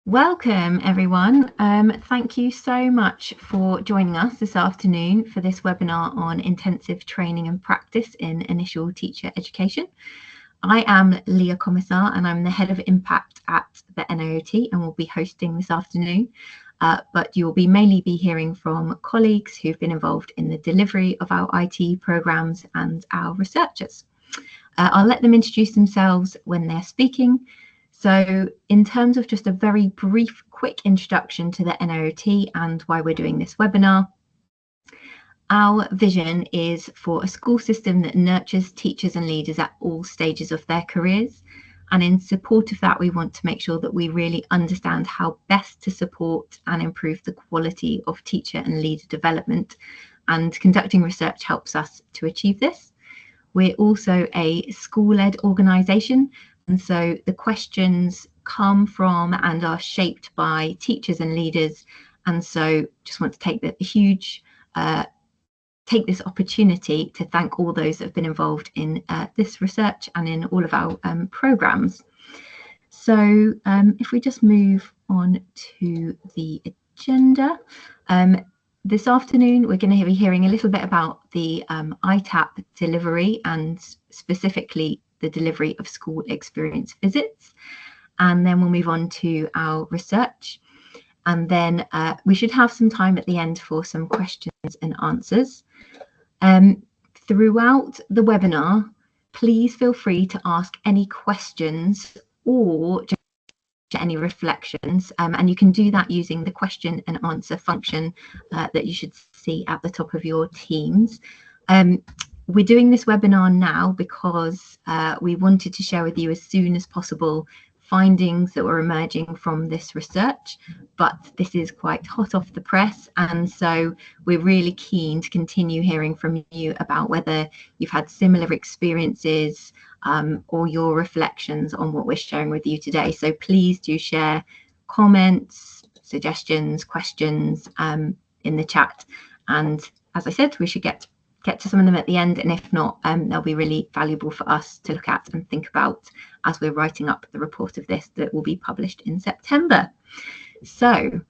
Welcome everyone. Thank you so much for joining us this afternoon for this webinar on intensive training and practice in initial teacher education. I am Leah Commissar and I'm the Head of Impact at the NIOT and will be hosting this afternoon. But you'll mainly be hearing from colleagues who've been involved in the delivery of our IT programmes and our researchers. I'll let them introduce themselves when they're speaking. So in terms of just a very brief, quick introduction to the NIOT and why we're doing this webinar, our vision is for a school system that nurtures teachers and leaders at all stages of their careers. And in support of that, we want to make sure that we really understand how best to support and improve the quality of teacher and leader development. And conducting research helps us to achieve this. We're also a school-led organisation, and so the questions come from and are shaped by teachers and leaders. And so just want to take this opportunity to thank all those that have been involved in this research and in all of our programmes. So if we just move on to the agenda. This afternoon, we're going to be hearing a little bit about the ITAP delivery and specifically the delivery of school experience visits. And then we'll move on to our research. And then we should have some time at the end for some questions and answers. Throughout the webinar, please feel free to ask any questions or just any reflections, and you can do that using the question and answer function that you should see at the top of your Teams. We're doing this webinar now because we wanted to share with you as soon as possible findings that were emerging from this research, but this is quite hot off the press, and so we're really keen to continue hearing from you about whether you've had similar experiences or your reflections on what we're sharing with you today. So please do share comments, suggestions, questions in the chat, and as I said, we should get to some of them at the end, and if not, they'll be really valuable for us to look at and think about as we're writing up the report of this that will be published in September. So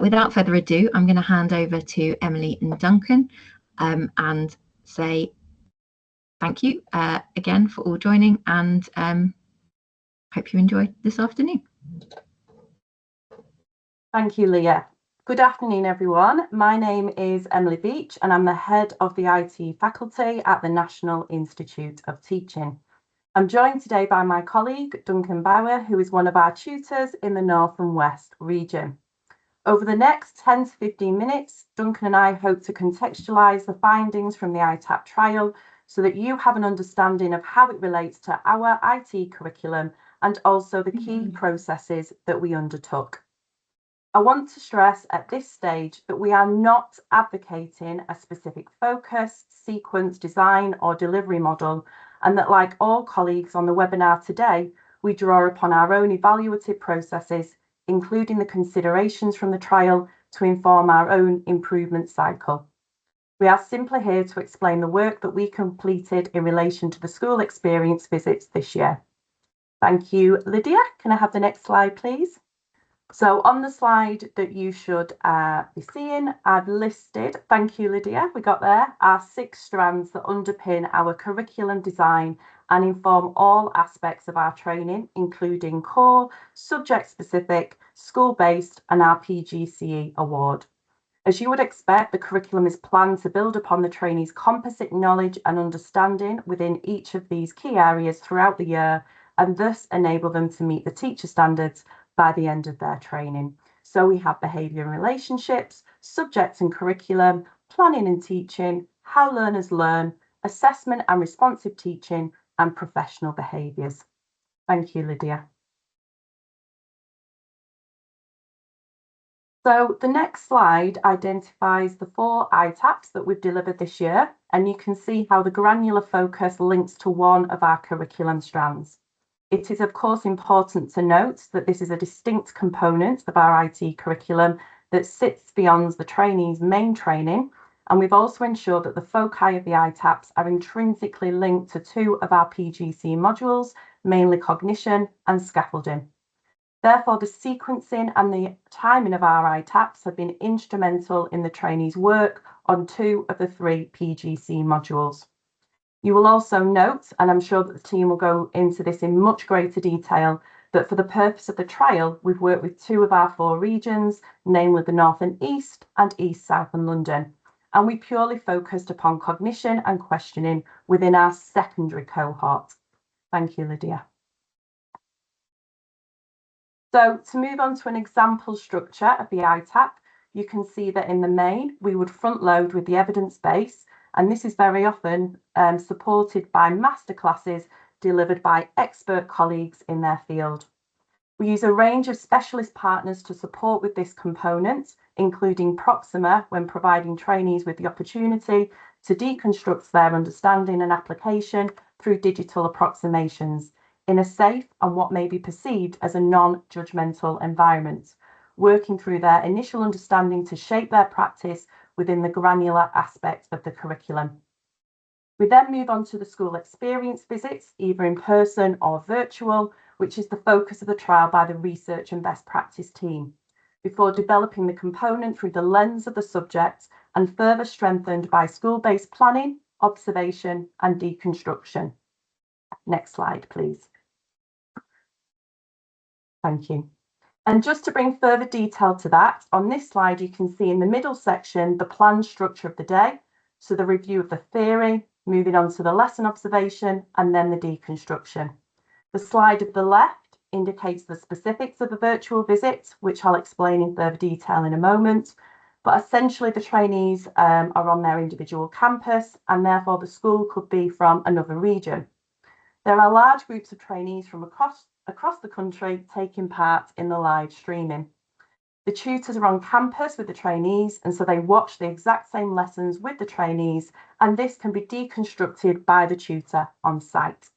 without further ado, I'm going to hand over to Emily and Duncan and say thank you again for all joining, and hope you enjoyed this afternoon. Thank you, Leah. Good afternoon, everyone. My name is Emily Beach and I'm the head of the IT faculty at the National Institute of Teaching. I'm joined today by my colleague, Duncan Bauer, who is one of our tutors in the North and West region. Over the next 10 to 15 minutes, Duncan and I hope to contextualise the findings from the ITAP trial so that you have an understanding of how it relates to our IT curriculum and also the key processes that we undertook. I want to stress at this stage that we are not advocating a specific focus, sequence, design or delivery model, and that like all colleagues on the webinar today, we draw upon our own evaluative processes, including the considerations from the trial to inform our own improvement cycle. We are simply here to explain the work that we completed in relation to the school experience visits this year. Thank you, Lydia. Can I have the next slide, please? So on the slide that you should be seeing, I've listed, thank you, Lydia, we got there, our 6 strands that underpin our curriculum design and inform all aspects of our training, including core, subject-specific, school-based and our PGCE award. As you would expect, the curriculum is planned to build upon the trainees' composite knowledge and understanding within each of these key areas throughout the year, and thus enable them to meet the teacher standards by the end of their training. So we have behaviour and relationships, subject and curriculum, planning and teaching, how learners learn, assessment and responsive teaching, and professional behaviours. Thank you, Lydia. So the next slide identifies the 4 ITAPs that we've delivered this year, and you can see how the granular focus links to one of our curriculum strands. It is, of course, important to note that this is a distinct component of our IT curriculum that sits beyond the trainees' main training, and we've also ensured that the foci of the ITAPs are intrinsically linked to 2 of our PGCE modules, mainly cognition and scaffolding. Therefore, the sequencing and the timing of our ITAPs have been instrumental in the trainees' work on 2 of the 3 PGC modules. You will also note, and I'm sure that the team will go into this in much greater detail, that for the purpose of the trial, we've worked with 2 of our 4 regions, namely the North and East and East, South and London. And we purely focused upon cognition and questioning within our secondary cohort. Thank you, Lydia. So to move on to an example structure of the ITAP, you can see that in the main, we would front load with the evidence base, and this is very often supported by masterclasses delivered by expert colleagues in their field. We use a range of specialist partners to support with this component, including Proxima when providing trainees with the opportunity to deconstruct their understanding and application through digital approximations in a safe and what may be perceived as a non-judgmental environment, working through their initial understanding to shape their practice within the granular aspect of the curriculum. We then move on to the school experience visits, either in person or virtual, which is the focus of the trial by the research and best practice team, before developing the component through the lens of the subject and further strengthened by school-based planning, observation and deconstruction. Next slide, please. Thank you. And just to bring further detail to that, on this slide, you can see in the middle section, the planned structure of the day. So the review of the theory, moving on to the lesson observation, and then the deconstruction. The slide at the left indicates the specifics of the virtual visit, which I'll explain in further detail in a moment. But essentially, the trainees are on their individual campus, and therefore the school could be from another region. There are large groups of trainees from across the country taking part in the live streaming. The tutors are on campus with the trainees, and so they watch the exact same lessons with the trainees, and this can be deconstructed by the tutor on site.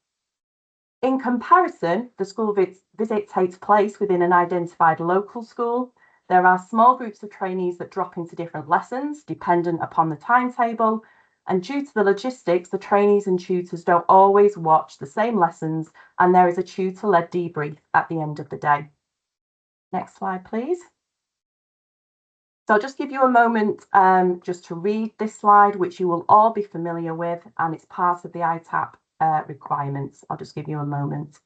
In comparison, the school visit takes place within an identified local school. There are small groups of trainees that drop into different lessons, dependent upon the timetable, and due to the logistics, the trainees and tutors don't always watch the same lessons, and there is a tutor-led debrief at the end of the day. Next slide, please. So I'll just give you a moment just to read this slide, which you will all be familiar with, and it's part of the ITAP requirements. I'll just give you a moment.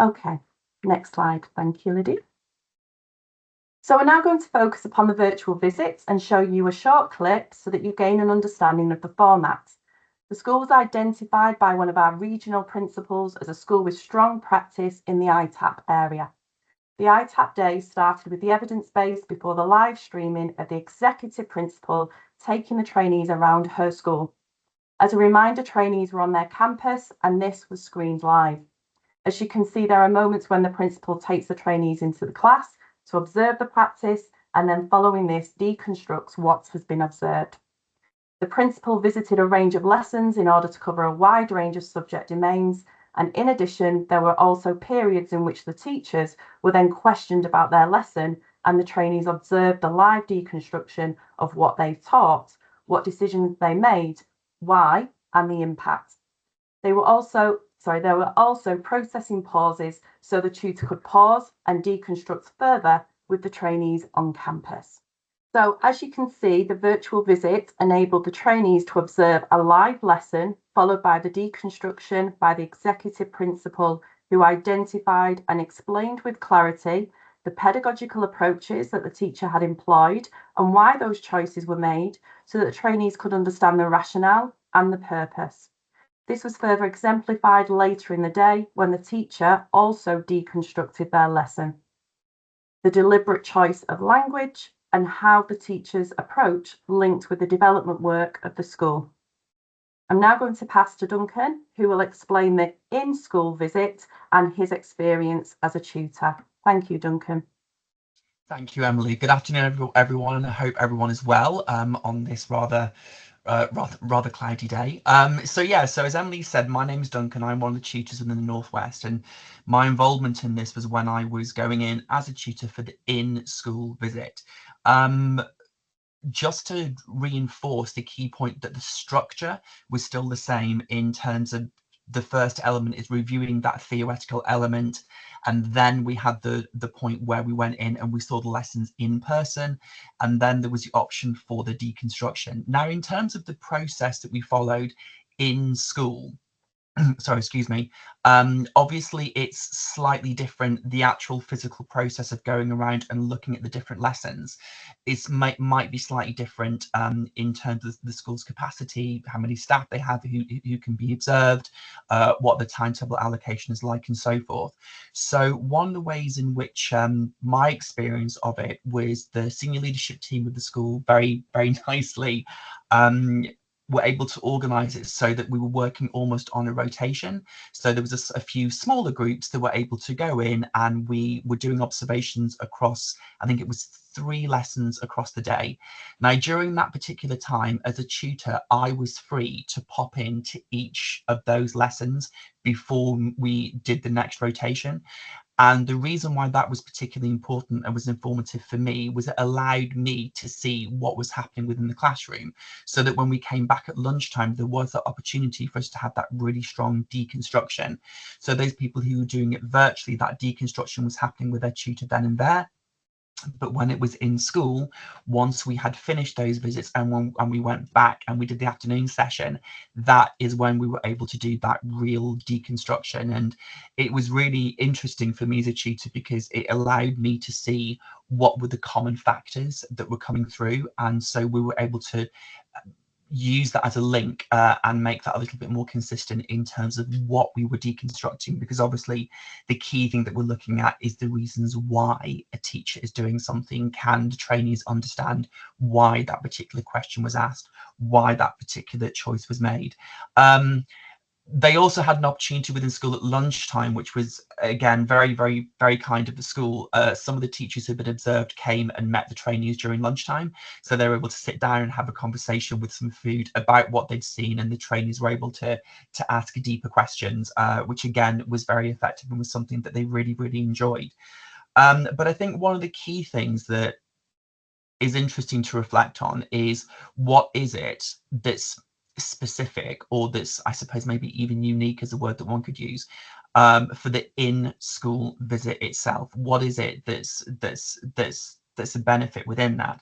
Okay, next slide. Thank you, Lydia. So we're now going to focus upon the virtual visits and show you a short clip so that you gain an understanding of the format. The school was identified by one of our regional principals as a school with strong practice in the ITAP area. The ITAP day started with the evidence base before the live streaming of the executive principal taking the trainees around her school. As a reminder, trainees were on their campus and this was screened live. As you can see, there are moments when the principal takes the trainees into the class to observe the practice, and then following this deconstructs what has been observed. The principal visited a range of lessons in order to cover a wide range of subject domains, and in addition, there were also periods in which the teachers were then questioned about their lesson and the trainees observed the live deconstruction of what they taught, what decisions they made, why, and the impact. There were also processing pauses so the tutor could pause and deconstruct further with the trainees on campus. So as you can see, the virtual visit enabled the trainees to observe a live lesson followed by the deconstruction by the executive principal, who identified and explained with clarity the pedagogical approaches that the teacher had employed and why those choices were made so that the trainees could understand the rationale and the purpose. This was further exemplified later in the day when the teacher also deconstructed their lesson. The deliberate choice of language and how the teacher's approach linked with the development work of the school. I'm now going to pass to Duncan, who will explain the in-school visit and his experience as a tutor. Thank you, Duncan. Thank you, Emily. Good afternoon, everyone. I hope everyone is well on this rather cloudy day. So as Emily said, my name is Duncan. I'm one of the tutors in the Northwest, and my involvement in this was when I was going in as a tutor for the in-school visit. just to reinforce the key point that the structure was still the same in terms of the first element is reviewing that theoretical element, and then we had the point where we went in and we saw the lessons in person, and then there was the option for the deconstruction. Now, in terms of the process that we followed in school, sorry, excuse me, obviously it's slightly different. The actual physical process of going around and looking at the different lessons might be slightly different in terms of the school's capacity, how many staff they have who can be observed, what the timetable allocation is like, and so forth. So one of the ways in which my experience of it was the senior leadership team of the school very nicely were able to organize it so that we were working almost on a rotation. So there was a few smaller groups that were able to go in, and we were doing observations across, I think it was 3 lessons across the day. Now, during that particular time, as a tutor, I was free to pop into each of those lessons before we did the next rotation. And the reason why that was particularly important and was informative for me was it allowed me to see what was happening within the classroom, so that when we came back at lunchtime, there was that opportunity for us to have that really strong deconstruction. So those people who were doing it virtually, that deconstruction was happening with their tutor then and there. But when it was in school, once we had finished those visits and we went back and we did the afternoon session, that is when we were able to do that real deconstruction. And it was really interesting for me as a tutor because it allowed me to see what were the common factors that were coming through. And so we were able to use that as a link and make that a little bit more consistent in terms of what we were deconstructing, because obviously the key thing that we're looking at is the reasons why a teacher is doing something. Can the trainees understand why that particular question was asked, why that particular choice was made? They also had an opportunity within school at lunchtime, which was, again, very kind of the school. Some of the teachers who had been observed came and met the trainees during lunchtime. So they were able to sit down and have a conversation with some food about what they'd seen, and the trainees were able to ask deeper questions, which again was very effective and was something that they really enjoyed. But I think one of the key things that is interesting to reflect on is, what is it that's specific, or that's, I suppose, maybe even unique as a word that one could use, for the in-school visit itself? What is it that's a benefit within that?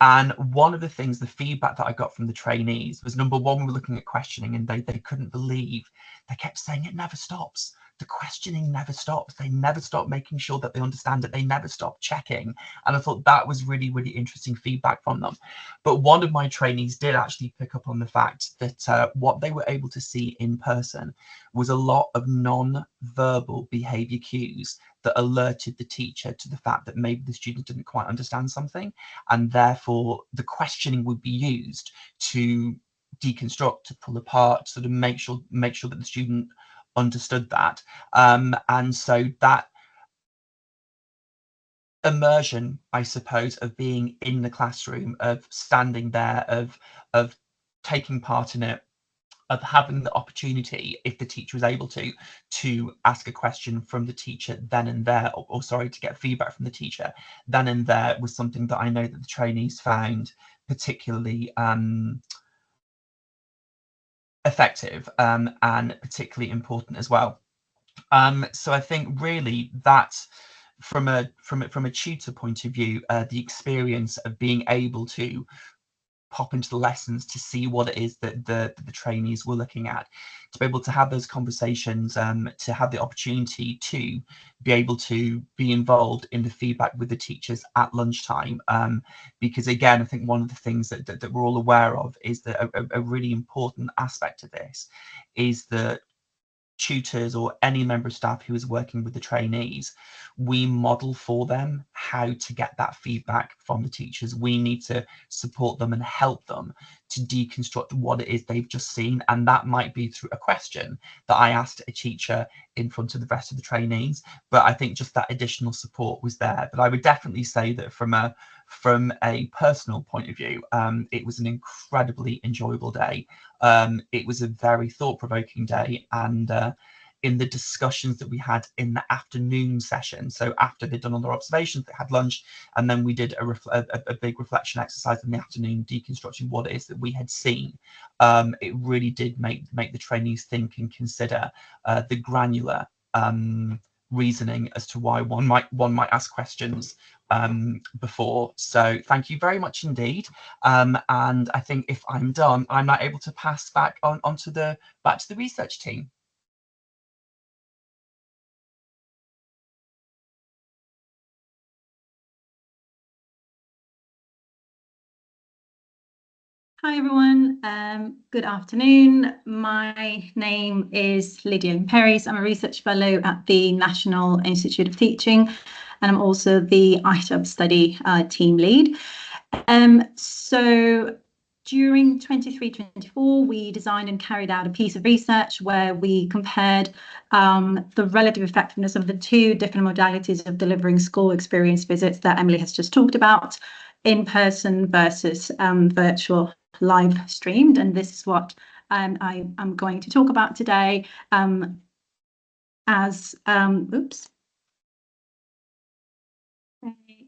And one of the things, the feedback that I got from the trainees was, number one, we were looking at questioning, and they couldn't believe, they kept saying it never stops. The questioning never stops. They never stop making sure that they understand it. They never stop checking. And I thought that was really interesting feedback from them. But one of my trainees did actually pick up on the fact that what they were able to see in person was a lot of non-verbal behavior cues that alerted the teacher to the fact that maybe the student didn't quite understand something, and therefore the questioning would be used to deconstruct, to pull apart, sort of make sure that the student understood that. And so that immersion, I suppose, of being in the classroom, of standing there, of taking part in it, of having the opportunity, if the teacher was able to ask a question from the teacher then and there, or sorry, to get feedback from the teacher then and there, was something that I know that the trainees found particularly effective and particularly important as well. So I think really that from a tutor point of view, the experience of being able to pop into the lessons to see what it is that the trainees were looking at, to be able to have those conversations, to have the opportunity to be able to be involved in the feedback with the teachers at lunchtime, because again, I think one of the things that we're all aware of is that a really important aspect of this is that tutors or any member of staff who is working with the trainees, we model for them how to get that feedback from the teachers. We need to support them and help them to deconstruct what it is they've just seen, and that might be through a question that I asked a teacher in front of the rest of the trainees. But I think just that additional support was there. But I would definitely say that from a personal point of view, it was an incredibly enjoyable day. It was a very thought-provoking day, and in the discussions that we had in the afternoon session. So after they'd done all their observations, they had lunch, and then we did a big reflection exercise in the afternoon, deconstructing what it is that we had seen. It really did make the trainees think and consider the granular reasoning as to why one might ask questions before. So thank you very much indeed. And I think if I'm done, I'm now able to pass back back to the research team. Hi everyone, good afternoon. My name is Lydia Perrys. I'm a research fellow at the National Institute of Teaching, and I'm also the ITUB study team lead. So during 23-24, we designed and carried out a piece of research where we compared the relative effectiveness of the two different modalities of delivering school experience visits that Emily has just talked about, in person versus virtual live streamed, and this is what I am going to talk about today.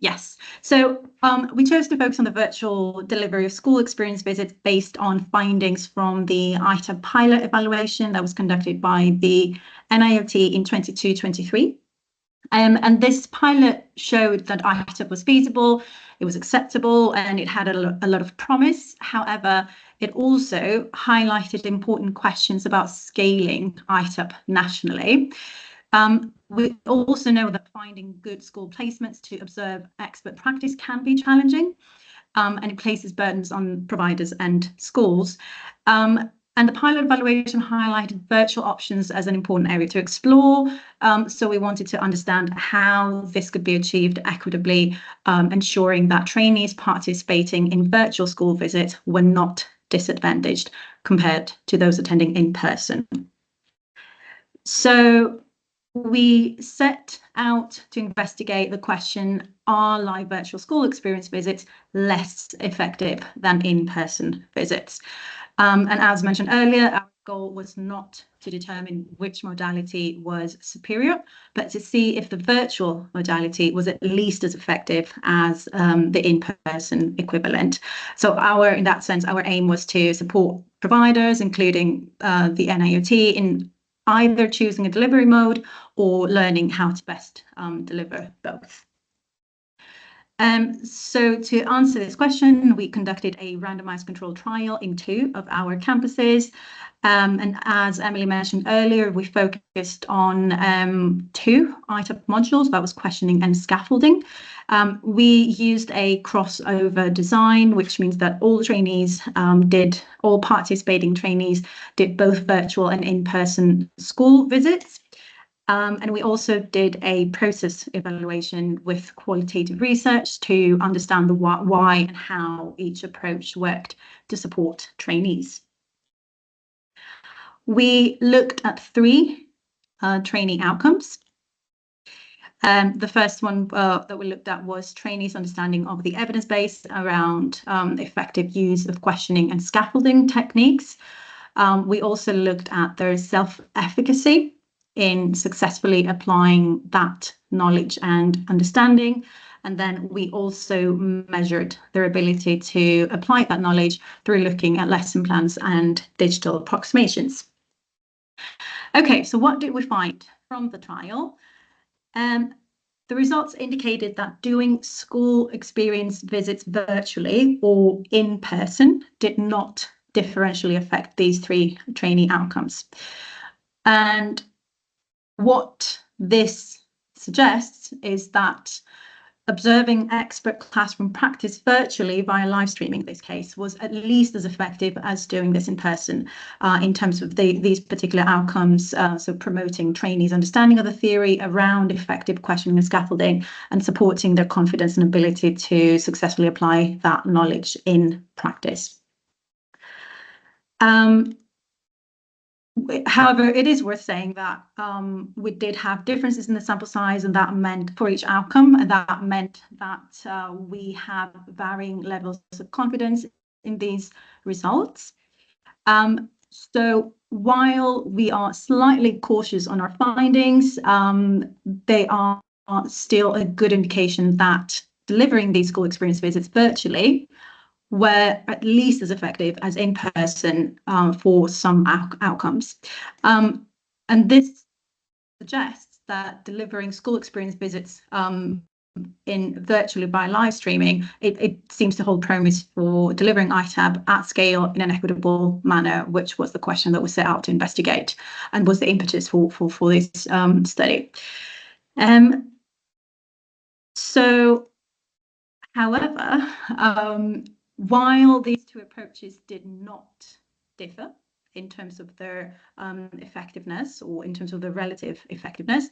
Yes, so we chose to focus on the virtual delivery of school experience visits based on findings from the ITUB pilot evaluation that was conducted by the NIOT in 22-23. And this pilot showed that ITUB was feasible, it was acceptable, and it had a lot of promise. However, it also highlighted important questions about scaling ITUB nationally. We also know that finding good school placements to observe expert practice can be challenging, and it places burdens on providers and schools. And the pilot evaluation highlighted virtual options as an important area to explore. So we wanted to understand how this could be achieved equitably, ensuring that trainees participating in virtual school visits were not disadvantaged compared to those attending in person. So we set out to investigate the question, are live virtual school experience visits less effective than in-person visits? And as mentioned earlier, our goal was not to determine which modality was superior, but to see if the virtual modality was at least as effective as the in-person equivalent. So in that sense, our aim was to support providers, including the NIOT, in either choosing a delivery mode or learning how to best deliver both. So to answer this question, we conducted a randomized controlled trial in 2 of our campuses. And as Emily mentioned earlier, we focused on 2 ITUB modules, that was questioning and scaffolding. We used a crossover design, which means that all participating trainees did both virtual and in-person school visits. And we also did a process evaluation with qualitative research to understand the why and how each approach worked to support trainees. We looked at 3 trainee outcomes. The first one that we looked at was trainees' understanding of the evidence base around effective use of questioning and scaffolding techniques. We also looked at their self-efficacy in successfully applying that knowledge and understanding. And then we also measured their ability to apply that knowledge through looking at lesson plans and digital approximations. Okay, so what did we find from the trial? The results indicated that doing school experience visits virtually or in person did not differentially affect these 3 trainee outcomes. And what this suggests is that observing expert classroom practice virtually via live streaming in this case was at least as effective as doing this in person in terms of these particular outcomes, so promoting trainees' understanding of the theory around effective questioning and scaffolding and supporting their confidence and ability to successfully apply that knowledge in practice. However, it is worth saying that we did have differences in the sample size, and that meant for each outcome, and that meant that we have varying levels of confidence in these results. So while we are slightly cautious on our findings, they are still a good indication that delivering these school experience visits virtually were at least as effective as in person for some outcomes. And this suggests that delivering school experience visits in virtually by live streaming, it seems to hold promise for delivering ITAB at scale in an equitable manner, which was the question that was set out to investigate and was the impetus for this study. So, however, while these two approaches did not differ in terms of their effectiveness or in terms of the relative effectiveness,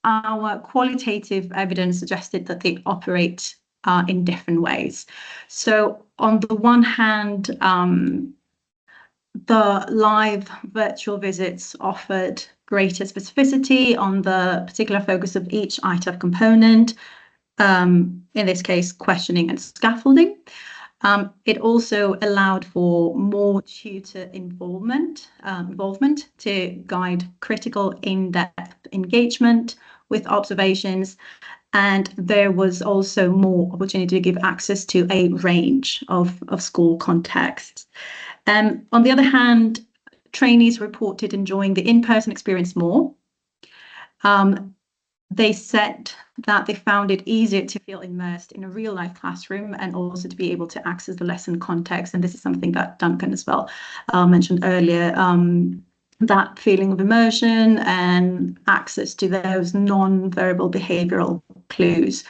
our qualitative evidence suggested that they operate in different ways. So on the one hand, the live virtual visits offered greater specificity on the particular focus of each ITAB component, in this case, questioning and scaffolding. It also allowed for more tutor involvement to guide critical in-depth engagement with observations, and there was also more opportunity to give access to a range of school contexts. On the other hand, trainees reported enjoying the in-person experience more. They said that they found it easier to feel immersed in a real-life classroom and also to be able to access the lesson context. And this is something that Duncan as well mentioned earlier, that feeling of immersion and access to those non-verbal behavioral clues.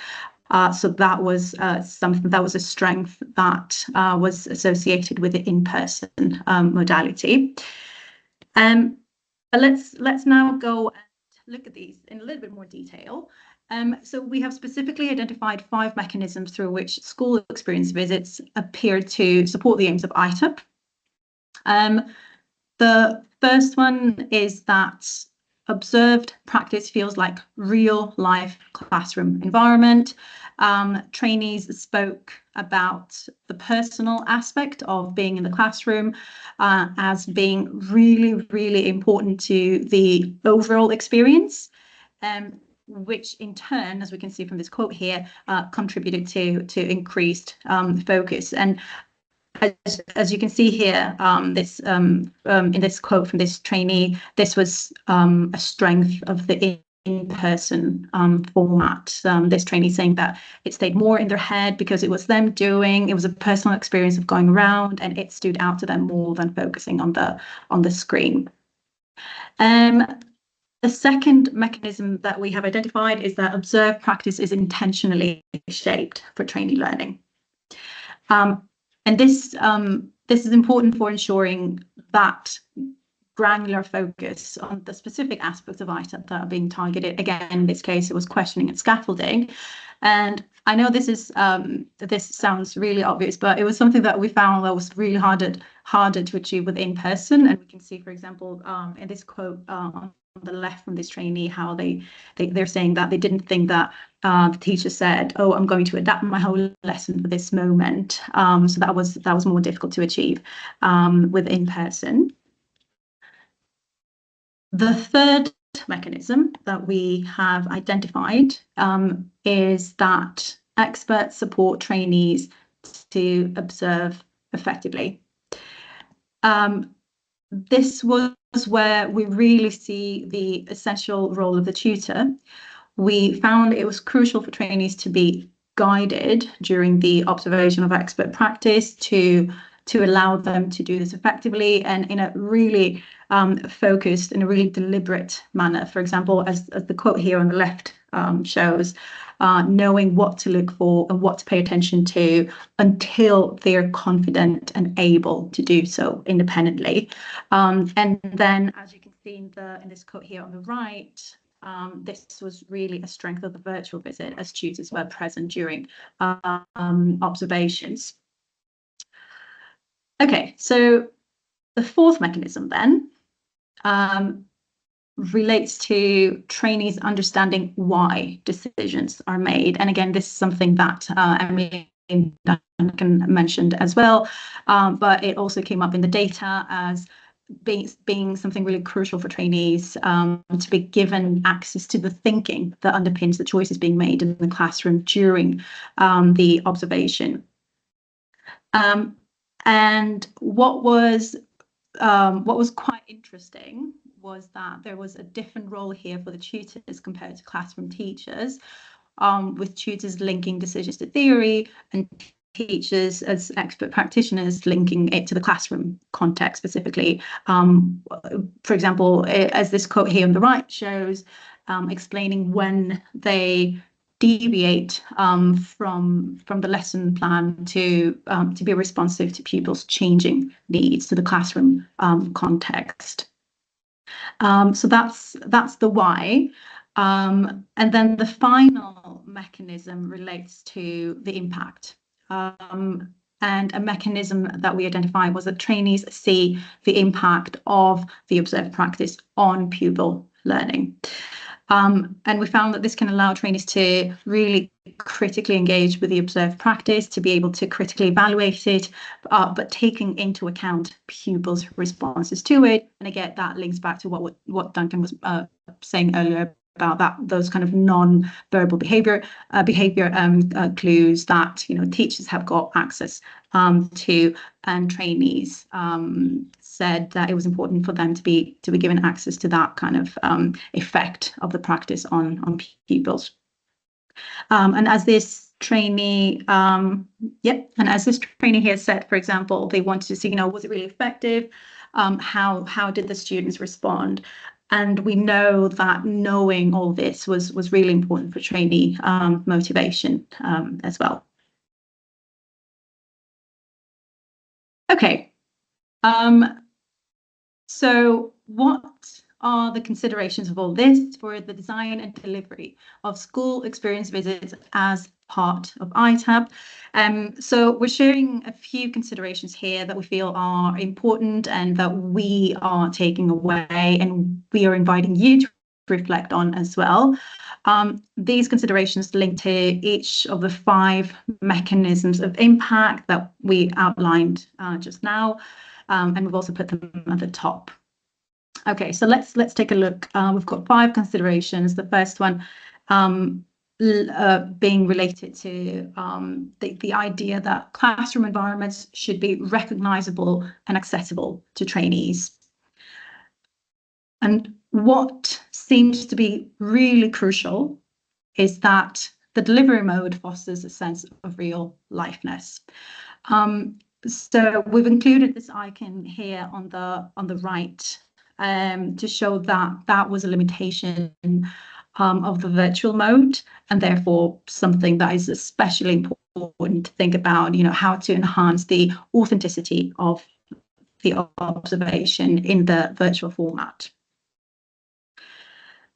So that was something that was a strength that was associated with the in-person modality. Let's now go and look at these in a little bit more detail. So we have specifically identified 5 mechanisms through which school experience visits appear to support the aims of ITAB. The first one is that observed practice feels like real life classroom environment. Trainees spoke about the personal aspect of being in the classroom as being really, really important to the overall experience, which in turn, as we can see from this quote here, contributed to increased focus. And as you can see here, in this quote from this trainee, this was a strength of the in-person format. This trainee saying that it stayed more in their head because it was them doing, it was a personal experience of going around, and it stood out to them more than focusing on the screen. The second mechanism that we have identified is that observed practice is intentionally shaped for trainee learning. And this is important for ensuring that granular focus on the specific aspects of ITAB that are being targeted. Again, in this case, it was questioning and scaffolding. And I know this sounds really obvious, but it was something that we found that was really harder to achieve with in person. And we can see, for example, in this quote on the left from this trainee, how they're saying that they didn't think that the teacher said, "Oh, I'm going to adapt my whole lesson for this moment." So that was more difficult to achieve with in person. The third mechanism that we have identified is that experts support trainees to observe effectively. This was where we really see the essential role of the tutor. We found it was crucial for trainees to be guided during the observation of expert practice to allow them to do this effectively and in a really focused and a really deliberate manner. For example, as the quote here on the left shows, knowing what to look for and what to pay attention to until they're confident and able to do so independently. And then, as you can see in this quote here on the right, this was really a strength of the virtual visit as tutors were present during observations. Okay, so the fourth mechanism then relates to trainees understanding why decisions are made. And again, this is something that Emily and Duncan mentioned as well, but it also came up in the data as being something really crucial for trainees to be given access to the thinking that underpins the choices being made in the classroom during the observation. And what was quite interesting was that there was a different role here for the tutors compared to classroom teachers, with tutors linking decisions to theory and teachers as expert practitioners linking it to the classroom context specifically. For example, as this quote here on the right shows, explaining when they deviate from the lesson plan to be responsive to pupils' changing needs to the classroom context. So that's the why. And then the final mechanism relates to the impact. And a mechanism that we identified was that trainees see the impact of the observed practice on pupil learning. And we found that this can allow trainees to really critically engage with the observed practice, to be able to critically evaluate it, but taking into account pupils' responses to it. And again, that links back to what Duncan was saying earlier about those kind of non-verbal behavior clues that teachers have got access to, and trainees said that it was important for them to be given access to that kind of effect of the practice on pupils. And as this trainee, here said, for example, they wanted to see, was it really effective? How did the students respond? And we know that knowing all this was really important for trainee motivation as well. Okay. So what are the considerations of all this for the design and delivery of school experience visits as part of ITAB? So we're sharing a few considerations here that we feel are important and that we are taking away, and we are inviting you to reflect on as well. These considerations link to each of the 5 mechanisms of impact that we outlined just now, and we've also put them at the top. Okay, so let's take a look. We've got 5 considerations. The first one being related to the idea that classroom environments should be recognisable and accessible to trainees. And what seems to be really crucial is that the delivery mode fosters a sense of real lifeness. So we've included this icon here on the right to show that was a limitation of the virtual mode, and therefore something that is especially important to think about, how to enhance the authenticity of the observation in the virtual format.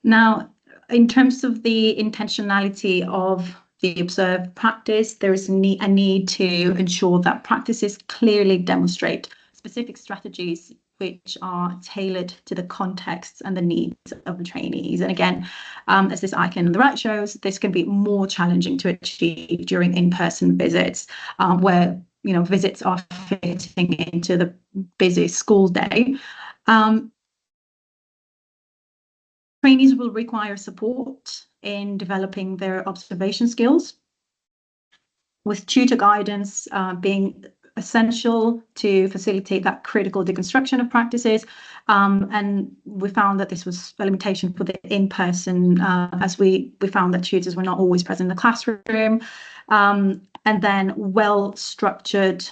Now, in terms of the intentionality of the observed practice, there is a need to ensure that practices clearly demonstrate specific strategies which are tailored to the context and the needs of the trainees. And again, as this icon on the right shows, this can be more challenging to achieve during in-person visits, where visits are fitting into the busy school day. Trainees will require support in developing their observation skills, with tutor guidance being essential to facilitate that critical deconstruction of practices. And we found that this was a limitation for the in-person, as we found that tutors were not always present in the classroom. And then well-structured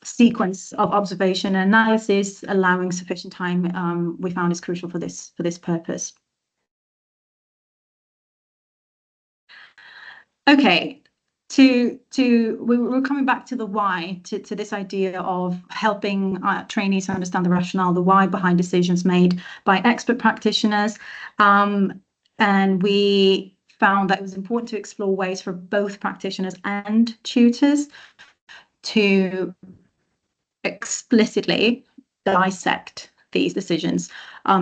sequence of observation and analysis, allowing sufficient time, we found is crucial for this purpose. Okay, we're coming back to the why, to this idea of helping trainees understand the rationale, the why behind decisions made by expert practitioners, and we found that it was important to explore ways for both practitioners and tutors to explicitly dissect these decisions,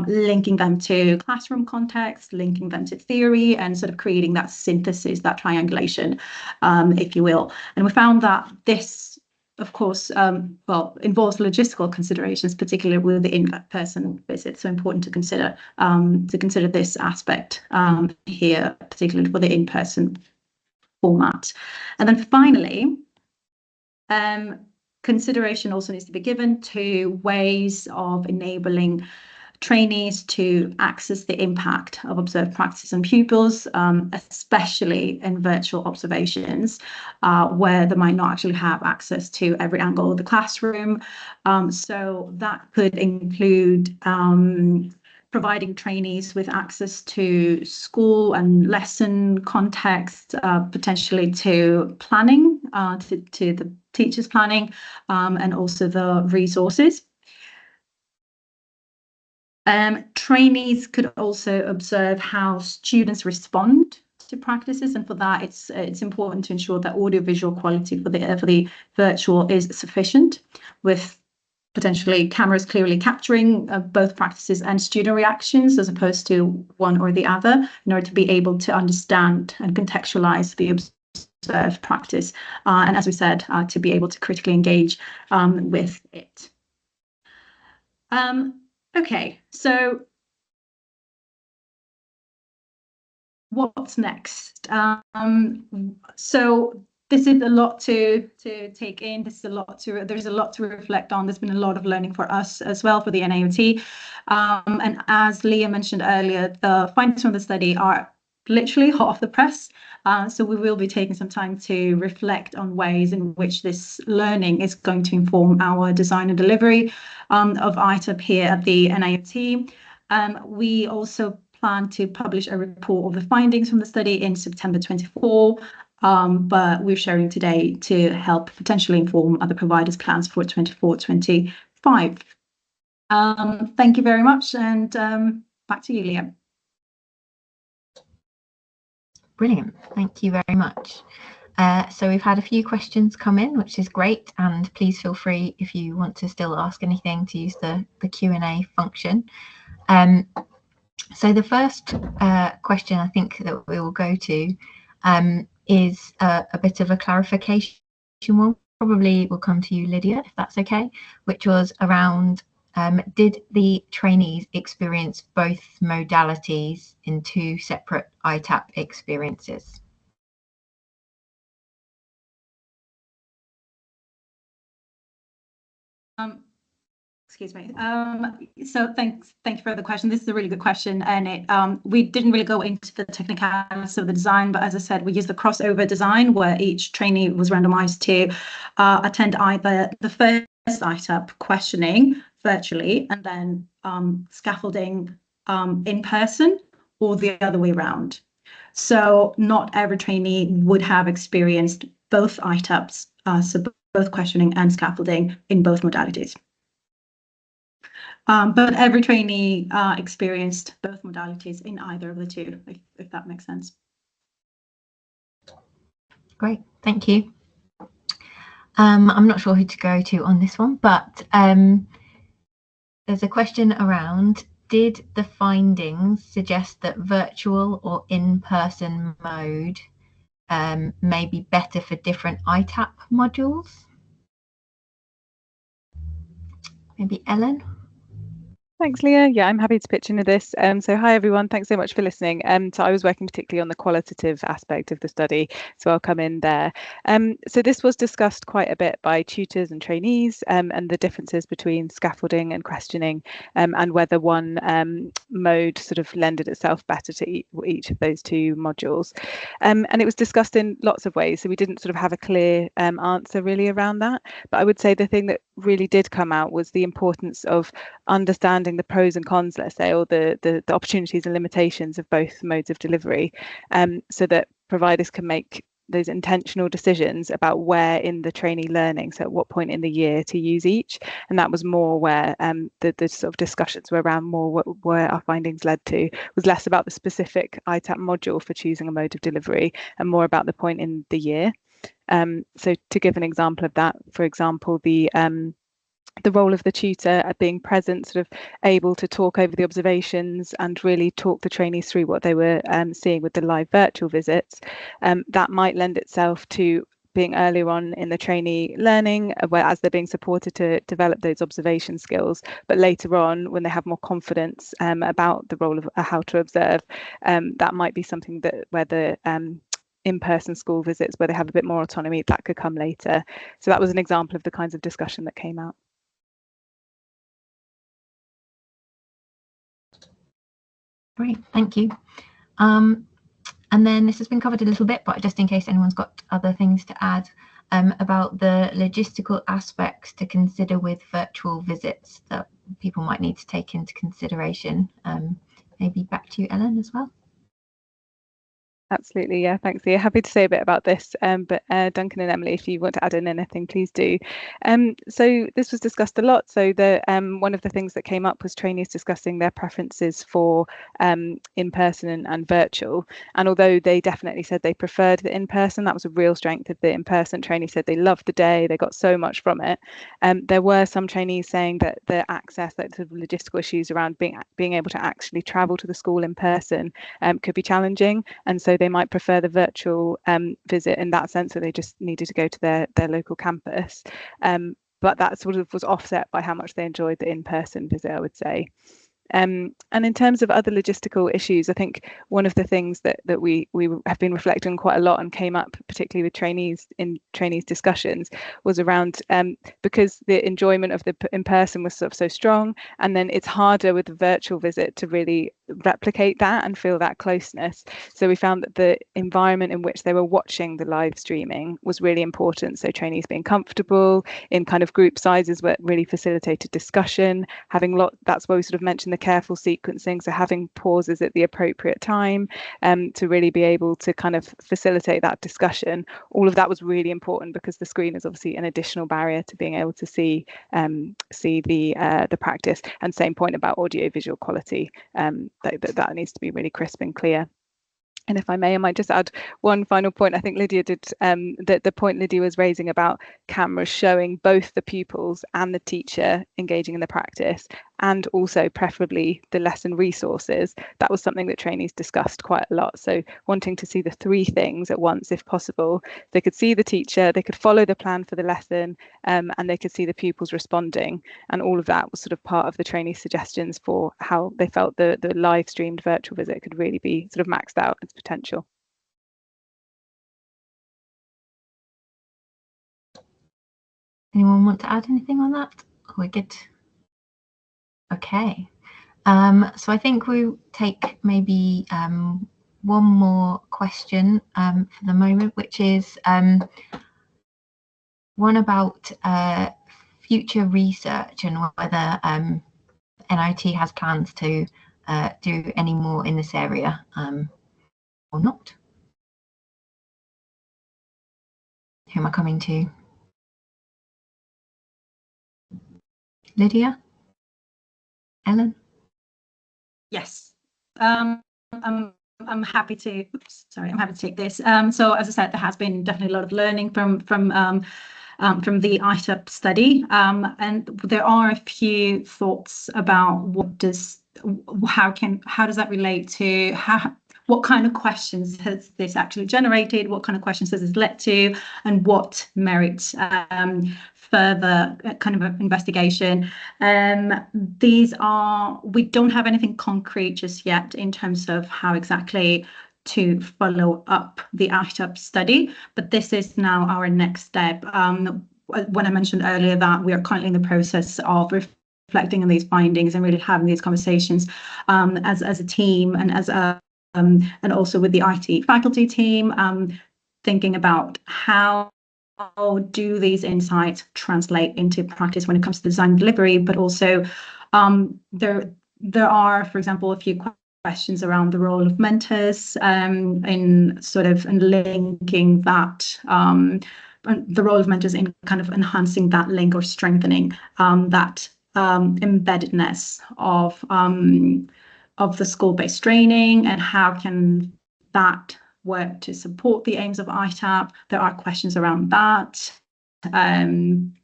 linking them to classroom context, linking them to theory, and sort of creating that synthesis, that triangulation, if you will. And we found that this of course, involves logistical considerations, particularly with the in-person visit. So important to consider this aspect here, particularly for the in-person format. And then finally, consideration also needs to be given to ways of enabling trainees to access the impact of observed practice on pupils, especially in virtual observations, where they might not actually have access to every angle of the classroom. So that could include providing trainees with access to school and lesson context, potentially to planning, to the teachers' planning, and also the resources. Trainees could also observe how students respond to practices, and for that, it's important to ensure that audiovisual quality for the virtual is sufficient, with potentially cameras clearly capturing both practices and student reactions, as opposed to one or the other, in order to be able to understand and contextualize the observed practice, and as we said, to be able to critically engage with it. Okay, so what's next? So this is a lot to take in. There's a lot to reflect on. There's been a lot of learning for us as well for the NAOT. And as Leah mentioned earlier, the findings from the study are literally hot off the press. So we will be taking some time to reflect on ways in which this learning is going to inform our design and delivery of ITAP here at the NAOT. We also plan to publish a report of the findings from the study in September 24, but we're sharing today to help potentially inform other providers' plans for 24-25. Thank you very much, and back to you, Leah. Brilliant, thank you very much. So we've had a few questions come in, which is great, and please feel free if you want to still ask anything to use the Q&A function. So the first question I think that we will go to is a bit of a clarification one. Probably will come to you, Lydia, if that's okay, which was around did the trainees experience both modalities in two separate ITAP experiences? Excuse me. So thank you for the question. This is a really good question, and we didn't really go into the technicalities of the design, but as I said, we used the crossover design where each trainee was randomized to attend either the first ITAP questioning virtually and then scaffolding in person, or the other way around. So not every trainee would have experienced both ITAPs, so both questioning and scaffolding in both modalities. But every trainee experienced both modalities in either of the two, if that makes sense. Great, thank you. I'm not sure who to go to on this one, but there's a question around, did the findings suggest that virtual or in-person mode may be better for different ITAP modules? Maybe Ellen? Thanks, Leah. Yeah, I'm happy to pitch into this. So hi, everyone. Thanks so much for listening. So I was working particularly on the qualitative aspect of the study, so I'll come in there. So this was discussed quite a bit by tutors and trainees, and the differences between scaffolding and questioning, and whether one mode sort of lended itself better to each of those two modules. And it was discussed in lots of ways, so we didn't sort of have a clear answer really around that. But I would say the thing that really did come out was the importance of understanding the pros and cons, let's say, or the opportunities and limitations of both modes of delivery, so that providers can make those intentional decisions about where in the trainee learning, so at what point in the year to use each. And that was more where the sort of discussions were around more where our findings led to, was less about the specific ITAP module for choosing a mode of delivery and more about the point in the year. So to give an example of that, for example, the role of the tutor at being present, sort of able to talk over the observations and really talk the trainees through what they were seeing with the live virtual visits, that might lend itself to being earlier on in the trainee learning, as they're being supported to develop those observation skills. But later on, when they have more confidence about the role of how to observe, that might be something that where the in-person school visits, where they have a bit more autonomy, that could come later. So that was an example of the kinds of discussion that came out. Great, thank you. And then this has been covered a little bit, but just in case anyone's got other things to add about the logistical aspects to consider with virtual visits that people might need to take into consideration. Maybe back to you, Ellen, as well. Absolutely, yeah, thanks, Leah. Happy to say a bit about this, but Duncan and Emily, if you want to add in anything, please do. So this was discussed a lot. So the one of the things that came up was trainees discussing their preferences for in-person and virtual. And although they definitely said they preferred the in-person, that was a real strength of the in-person. Trainees said they loved the day, they got so much from it. There were some trainees saying that the access, like the logistical issues around being able to actually travel to the school in person could be challenging, and so they might prefer the virtual visit in that sense, that they just needed to go to their local campus. But that sort of was offset by how much they enjoyed the in-person visit, I would say. And in terms of other logistical issues, I think one of the things that we have been reflecting on quite a lot and came up particularly with trainees in trainees discussions was around because the enjoyment of the in-person was sort of so strong, and then it's harder with the virtual visit to really replicate that and feel that closeness. So we found that the environment in which they were watching the live streaming was really important. So trainees being comfortable in kind of group sizes where really facilitated discussion, having that's why we sort of mentioned the careful sequencing, so having pauses at the appropriate time to really be able to kind of facilitate that discussion. All of that was really important because the screen is obviously an additional barrier to being able to see the practice. And same point about audio visual quality, that needs to be really crisp and clear. And if I may, I might just add one final point. I think Lydia did, the point Lydia was raising about cameras showing both the pupils and the teacher engaging in the practice, and also preferably the lesson resources. That was something that trainees discussed quite a lot. So wanting to see the three things at once, if possible. They could see the teacher, they could follow the plan for the lesson, and they could see the pupils responding. And all of that was sort of part of the trainee suggestions for how they felt the live streamed virtual visit could really be sort of maxed out its potential. Anyone want to add anything on that? We're good. Okay. So I think we'll take maybe one more question for the moment, which is one about future research and whether NIT has plans to do any more in this area or not. Who am I coming to? Lydia? Ellen? Yes. I'm happy to. Oops, sorry, I'm happy to take this. So as I said, there has been definitely a lot of learning from the ITAP study, and there are a few thoughts about how does that relate to what kind of questions has this actually generated, what kind of questions has this led to, and what merits further kind of investigation. We don't have anything concrete just yet in terms of how exactly to follow up the ITAP study, but this is now our next step. When I mentioned earlier that we are currently in the process of reflecting on these findings and really having these conversations as a team and as a and also with the IT faculty team, thinking about how do these insights translate into practice when it comes to design and delivery, but also there are, for example, a few questions around the role of mentors in sort of linking that the role of mentors in kind of enhancing that link or strengthening that embeddedness of the school-based training, and how can that work to support the aims of ITAP. There are questions around that,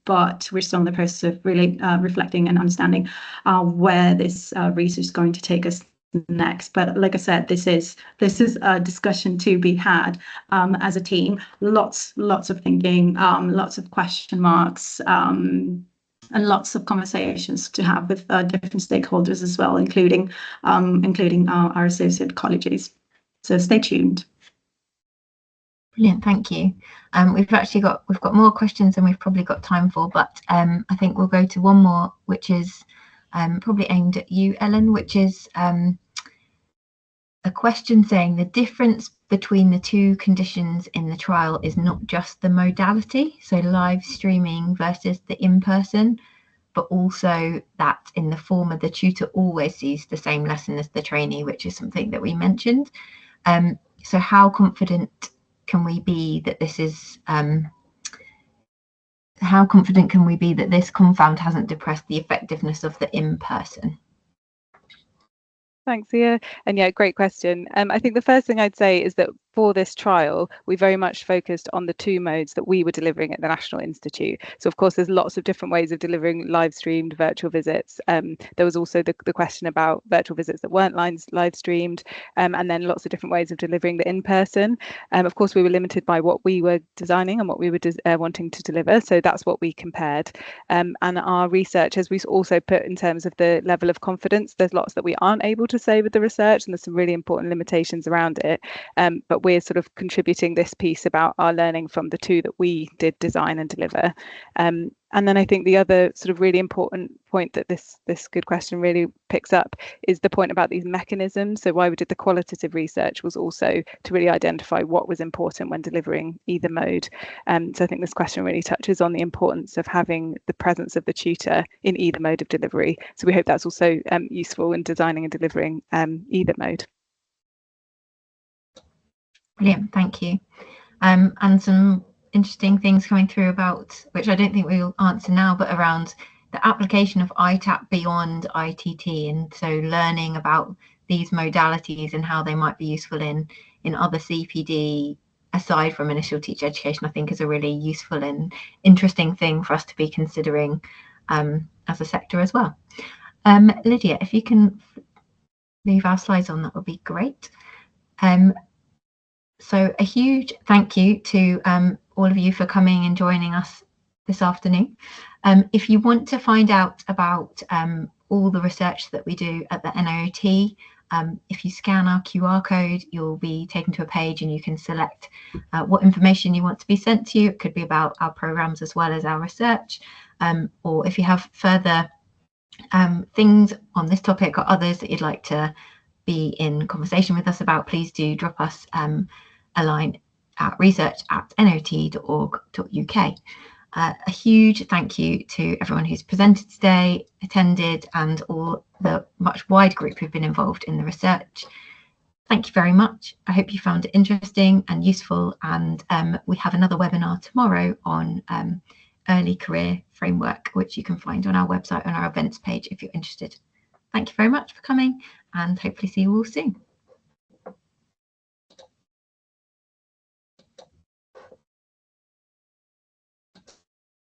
but we're still in the process of really reflecting and understanding where this research is going to take us next. But like I said, this is a discussion to be had as a team. Lots of thinking, lots of question marks, and lots of conversations to have with different stakeholders as well, including our associate colleges. So stay tuned. Brilliant, thank you. We've got more questions than we've probably got time for, but I think we'll go to one more, which is probably aimed at you, Ellen, which is a question saying the difference between the two conditions in the trial is not just the modality, so live streaming versus the in-person, but also that in the former the tutor always sees the same lesson as the trainee, which is something that we mentioned. So how confident can we be that this is how confident can we be that this confound hasn't depressed the effectiveness of the in-person? Thanks, Leah. And yeah, great question. I think the first thing I'd say is that for this trial, we very much focused on the two modes that we were delivering at the National Institute. So of course, there's lots of different ways of delivering live streamed virtual visits. There was also the question about virtual visits that weren't live streamed, and then lots of different ways of delivering the in-person. Of course, we were limited by what we were designing and what we were wanting to deliver. So that's what we compared. And our research, as we also put in terms of the level of confidence, there's lots that we aren't able to say with the research, and there's some really important limitations around it. But we're sort of contributing this piece about our learning from the two that we did design and deliver. And then I think the other sort of really important point that this good question really picks up is the point about these mechanisms. So why we did the qualitative research was also to really identify what was important when delivering either mode. So I think this question really touches on the importance of having the presence of the tutor in either mode of delivery. So we hope that's also useful in designing and delivering either mode. Brilliant, thank you. And some interesting things coming through about, which I don't think we'll answer now, but around the application of ITAP beyond ITT, and so learning about these modalities and how they might be useful in other CPD aside from initial teacher education, I think is a really useful and interesting thing for us to be considering as a sector as well. Lydia, if you can leave our slides on, that would be great. So a huge thank you to all of you for coming and joining us this afternoon. If you want to find out about all the research that we do at the NIOT, if you scan our QR code, you'll be taken to a page and you can select what information you want to be sent to you. It could be about our programs as well as our research, or if you have further things on this topic or others that you'd like to be in conversation with us about, please do drop us a line at research@niot.org.uk. A huge thank you to everyone who's presented today, attended, and all the much wide group who've been involved in the research. Thank you very much. I hope you found it interesting and useful, and we have another webinar tomorrow on early career framework, which you can find on our website on our events page if you're interested. Thank you very much for coming, and hopefully see you all soon.